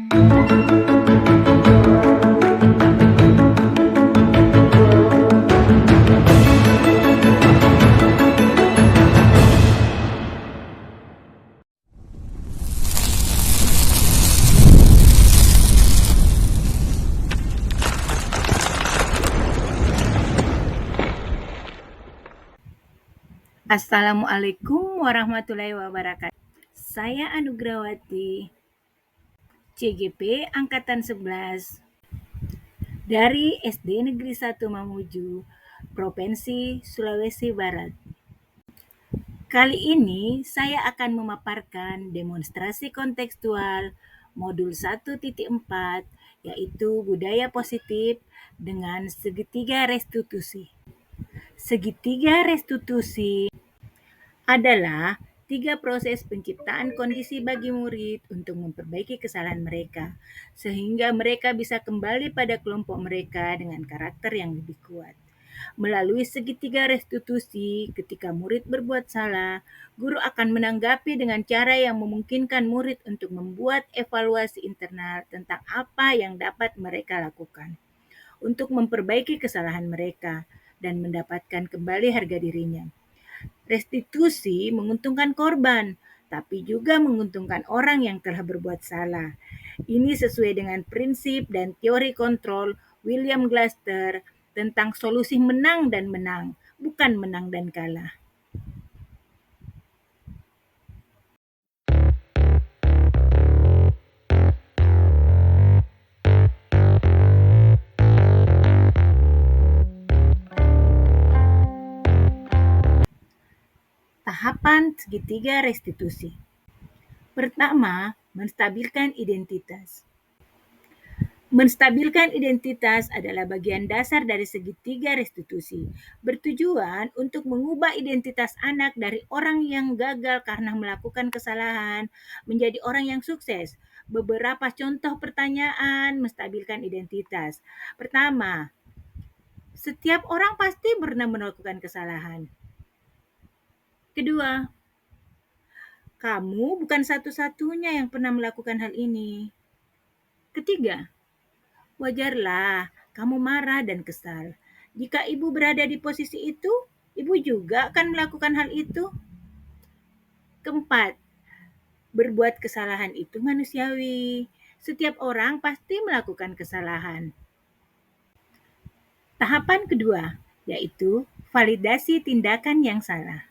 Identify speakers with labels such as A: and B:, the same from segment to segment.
A: Assalamualaikum warahmatullahi wabarakatuh. Saya Anugrawati, CGP Angkatan 11 dari SD Negeri 1 Mamuju, Provinsi Sulawesi Barat. Kali ini saya akan memaparkan demonstrasi kontekstual modul 1.4 yaitu budaya positif dengan segitiga restitusi. Segitiga restitusi adalah 3 proses penciptaan kondisi bagi murid untuk memperbaiki kesalahan mereka, sehingga mereka bisa kembali pada kelompok mereka dengan karakter yang lebih kuat. Melalui segitiga restitusi, ketika murid berbuat salah, guru akan menanggapi dengan cara yang memungkinkan murid untuk membuat evaluasi internal tentang apa yang dapat mereka lakukan untuk memperbaiki kesalahan mereka dan mendapatkan kembali harga dirinya. Restitusi menguntungkan korban, tapi juga menguntungkan orang yang telah berbuat salah. Ini sesuai dengan prinsip dan teori kontrol William Glasser tentang solusi menang dan menang, bukan menang dan kalah. Tahapan segitiga restitusi. Pertama, menstabilkan identitas. Menstabilkan identitas adalah bagian dasar dari segitiga restitusi, bertujuan untuk mengubah identitas anak dari orang yang gagal karena melakukan kesalahan menjadi orang yang sukses. Beberapa contoh pertanyaan menstabilkan identitas. Pertama, setiap orang pasti pernah melakukan kesalahan. Kedua, kamu bukan satu-satunya yang pernah melakukan hal ini. Ketiga, wajarlah kamu marah dan kesal. Jika ibu berada di posisi itu, ibu juga akan melakukan hal itu. Keempat, berbuat kesalahan itu manusiawi. Setiap orang pasti melakukan kesalahan. Tahapan kedua, yaitu validasi tindakan yang salah.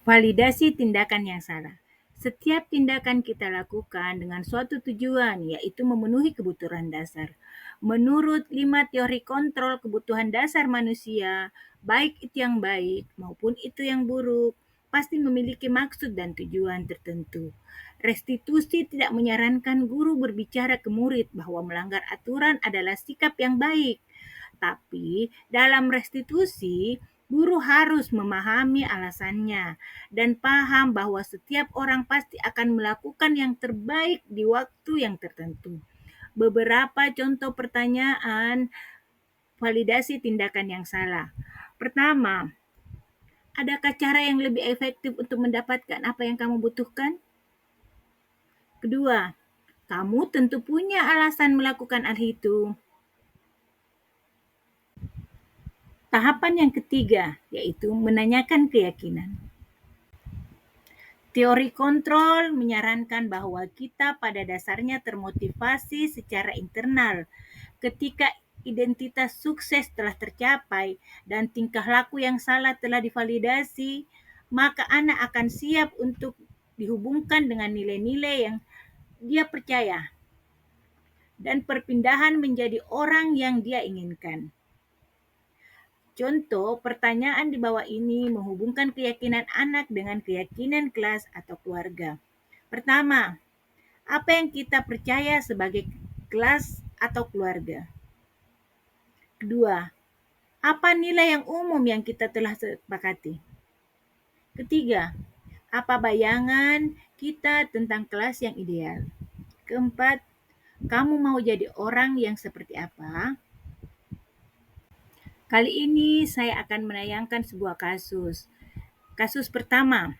A: Validasi tindakan yang salah. Setiap tindakan kita lakukan dengan suatu tujuan, yaitu memenuhi kebutuhan dasar. Menurut 5 teori kontrol kebutuhan dasar manusia, baik itu yang baik maupun itu yang buruk, pasti memiliki maksud dan tujuan tertentu. Restitusi tidak menyarankan guru berbicara ke murid bahwa melanggar aturan adalah sikap yang baik. Tapi dalam restitusi, guru harus memahami alasannya dan paham bahwa setiap orang pasti akan melakukan yang terbaik di waktu yang tertentu. Beberapa contoh pertanyaan validasi tindakan yang salah. Pertama, adakah cara yang lebih efektif untuk mendapatkan apa yang kamu butuhkan? Kedua, kamu tentu punya alasan melakukan hal itu. Tahapan yang ketiga, yaitu menanyakan keyakinan. Teori kontrol menyarankan bahwa kita pada dasarnya termotivasi secara internal ketika identitas sukses telah tercapai dan tingkah laku yang salah telah divalidasi, maka anak akan siap untuk dihubungkan dengan nilai-nilai yang dia percaya dan perpindahan menjadi orang yang dia inginkan. Contoh pertanyaan di bawah ini menghubungkan keyakinan anak dengan keyakinan kelas atau keluarga. Pertama, apa yang kita percaya sebagai kelas atau keluarga? Kedua, apa nilai yang umum yang kita telah sepakati? Ketiga, apa bayangan kita tentang kelas yang ideal? Keempat, kamu mau jadi orang yang seperti apa? Kali ini saya akan menayangkan sebuah kasus. Kasus pertama,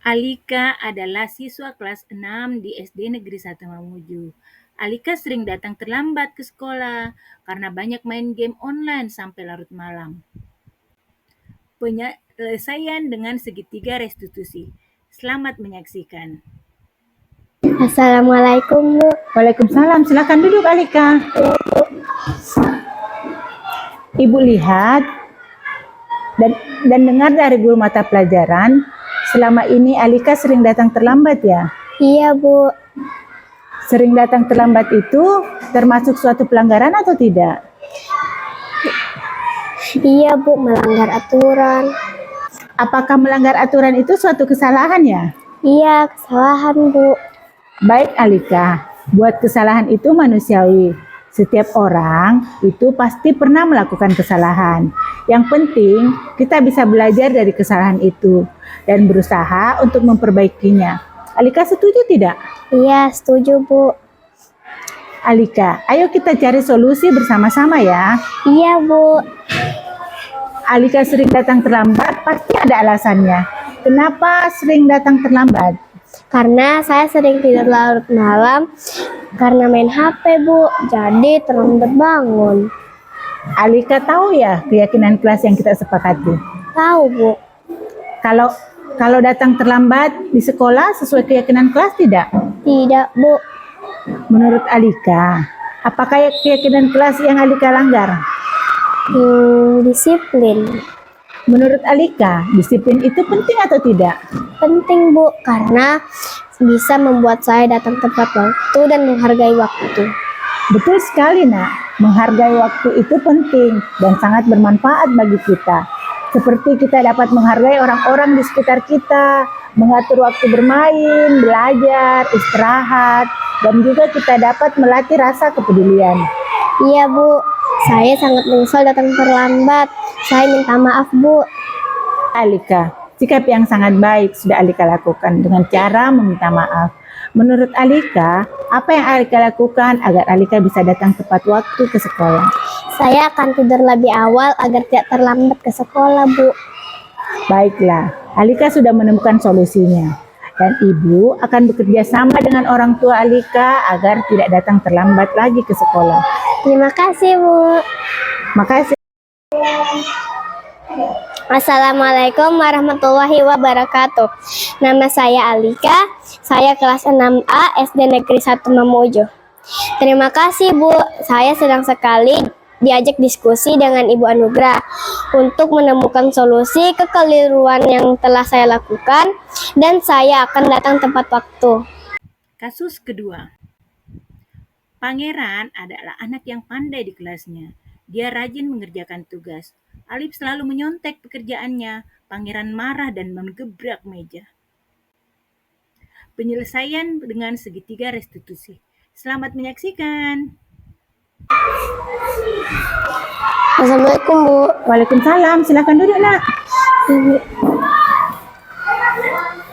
A: Alika adalah siswa kelas 6 di SD Negeri 1 Mamuju. Alika sering datang terlambat ke sekolah karena banyak main game online sampai larut malam. Penyelesaian dengan segitiga restitusi. Selamat menyaksikan.
B: Assalamualaikum, Bu.
C: Waalaikumsalam, silakan duduk Alika. Ibu lihat dan dengar dari guru mata pelajaran, selama ini Alika sering datang terlambat ya?
B: Iya, Bu.
C: Sering datang terlambat itu termasuk suatu pelanggaran atau tidak?
B: Iya, Bu, melanggar aturan.
C: Apakah melanggar aturan itu suatu kesalahan ya?
B: Iya, kesalahan, Bu.
C: Baik Alika, buat kesalahan itu manusiawi. Setiap orang itu pasti pernah melakukan kesalahan. Yang penting kita bisa belajar dari kesalahan itu dan berusaha untuk memperbaikinya. Alika setuju tidak?
B: Iya, setuju, Bu.
C: Alika, ayo kita cari solusi bersama-sama ya.
B: Iya, Bu.
C: Alika sering datang terlambat, pasti ada alasannya. Kenapa sering datang terlambat?
B: Karena saya sering tidur larut malam karena main HP, Bu. Jadi terlambat bangun.
C: Alika tahu ya keyakinan kelas yang kita sepakati.
B: Tahu, Bu.
C: Kalau datang terlambat di sekolah sesuai keyakinan kelas tidak?
B: Tidak, Bu.
C: Menurut Alika, apakah keyakinan kelas yang Alika langgar?
B: Disiplin.
C: Menurut Alika, disiplin itu penting atau tidak?
B: Penting, Bu, karena bisa membuat saya datang tepat waktu dan menghargai waktu.
C: Betul sekali, Nak. Menghargai waktu itu penting dan sangat bermanfaat bagi kita. Seperti kita dapat menghargai orang-orang di sekitar kita, mengatur waktu bermain, belajar, istirahat, dan juga kita dapat melatih rasa kepedulian.
B: Iya, Bu. Saya sangat menyesal datang terlambat. Saya minta maaf, Bu.
C: Alika, sikap yang sangat baik sudah Alika lakukan dengan cara meminta maaf. Menurut Alika, apa yang Alika lakukan agar Alika bisa datang tepat waktu ke sekolah?
B: Saya akan tidur lebih awal agar tidak terlambat ke sekolah, Bu.
C: Baiklah, Alika sudah menemukan solusinya. Dan Ibu akan bekerja sama dengan orang tua Alika agar tidak datang terlambat lagi ke sekolah.
B: Terima kasih, Bu.
C: Makasih.
B: Assalamualaikum warahmatullahi wabarakatuh. Nama saya Alika. Saya kelas 6A SD Negeri 1 Mamuju. Terima kasih, Bu. Saya senang sekali diajak diskusi dengan Ibu Anugrah untuk menemukan solusi kekeliruan yang telah saya lakukan, dan saya akan datang tepat waktu.
A: Kasus kedua. Pangeran adalah anak yang pandai di kelasnya. Dia rajin mengerjakan tugas. Alif selalu menyontek pekerjaannya. Pangeran marah dan menggebrak meja. Penyelesaian dengan segitiga restitusi. Selamat menyaksikan.
B: Assalamualaikum, Bu.
C: Waalaikumsalam, silakan duduk Nak.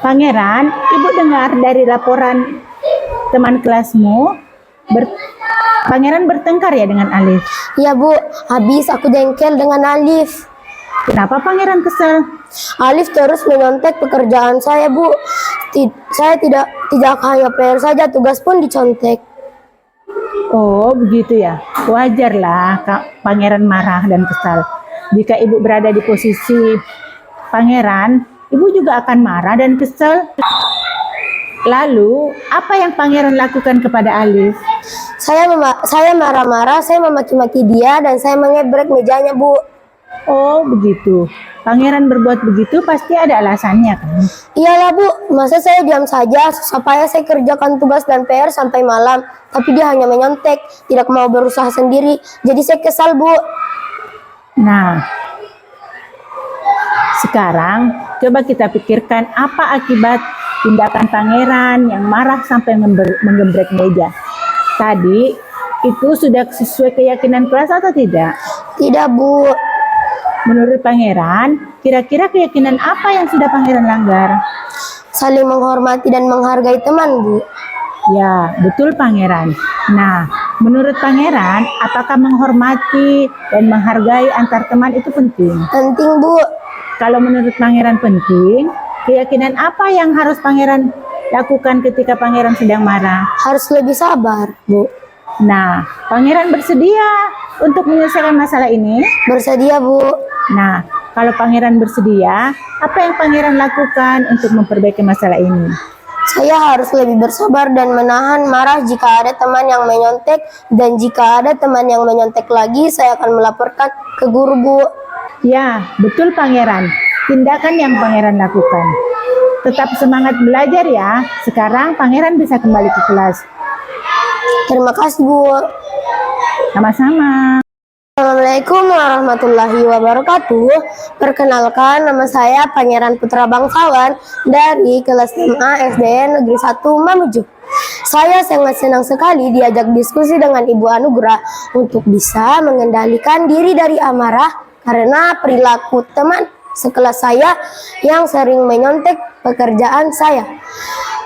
C: Pangeran, Ibu dengar dari laporan teman kelasmu, Pangeran bertengkar ya dengan Alif.
B: Ya, Bu. Habis aku jengkel dengan Alif.
C: Kenapa Pangeran kesel?
B: Alif terus menyontek pekerjaan saya, Bu. Saya tidak hanya PR saja, tugas pun dicontek.
C: Oh begitu ya, wajarlah Pangeran marah dan kesal. Jika Ibu berada di posisi Pangeran, Ibu juga akan marah dan kesal. Lalu, apa yang Pangeran lakukan kepada Alif?
B: Saya marah-marah, saya memaki-maki dia, dan saya mengebrek mejanya, Bu.
C: Oh begitu, Pangeran berbuat begitu pasti ada alasannya kan?
B: Iyalah, Bu, masa saya diam saja supaya saya kerjakan tugas dan PR sampai malam, tapi dia hanya menyontek, tidak mau berusaha sendiri, jadi saya kesal, Bu.
C: Nah, sekarang coba kita pikirkan apa akibat tindakan Pangeran yang marah sampai menggebrek meja. Tadi itu sudah sesuai keyakinan kelas atau tidak?
B: Tidak, Bu.
C: Menurut Pangeran, kira-kira keyakinan apa yang sudah Pangeran langgar?
B: Saling menghormati dan menghargai teman, Bu.
C: Ya, betul Pangeran. Nah, menurut Pangeran, apakah menghormati dan menghargai antar teman itu penting?
B: Penting, Bu.
C: Kalau menurut Pangeran penting, Keyakinan apa yang harus pangeran lakukan ketika pangeran sedang marah?
B: Harus lebih sabar, Bu.
C: Nah, pangeran bersedia untuk menyelesaikan masalah ini?
B: Bersedia, Bu.
C: Nah, kalau pangeran bersedia, apa yang pangeran lakukan untuk memperbaiki masalah ini?
B: Saya harus lebih bersabar dan menahan marah jika ada teman yang menyontek, dan jika ada teman yang menyontek lagi, saya akan melaporkan ke guru, Bu.
C: Ya, betul pangeran. Tindakan yang pangeran lakukan. Tetap semangat belajar ya. Sekarang pangeran bisa kembali ke kelas.
B: Terima kasih, Bu.
C: Sama-sama.
B: Assalamualaikum warahmatullahi wabarakatuh. Perkenalkan, nama saya Pangeran Putra Bangsawan dari kelas 5A SDN Negeri 1 Mamuju. Saya sangat senang sekali diajak diskusi dengan Ibu Anugrah untuk bisa mengendalikan diri dari amarah karena perilaku teman sekelas saya yang sering menyontek pekerjaan saya.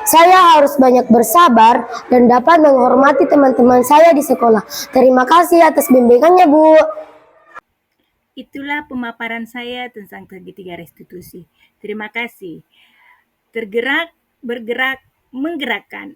B: Saya harus banyak bersabar dan dapat menghormati teman-teman saya di sekolah. Terima kasih atas bimbingannya, Bu.
A: Itulah pemaparan saya tentang segitiga restitusi. Terima kasih. Tergerak, bergerak, menggerakkan.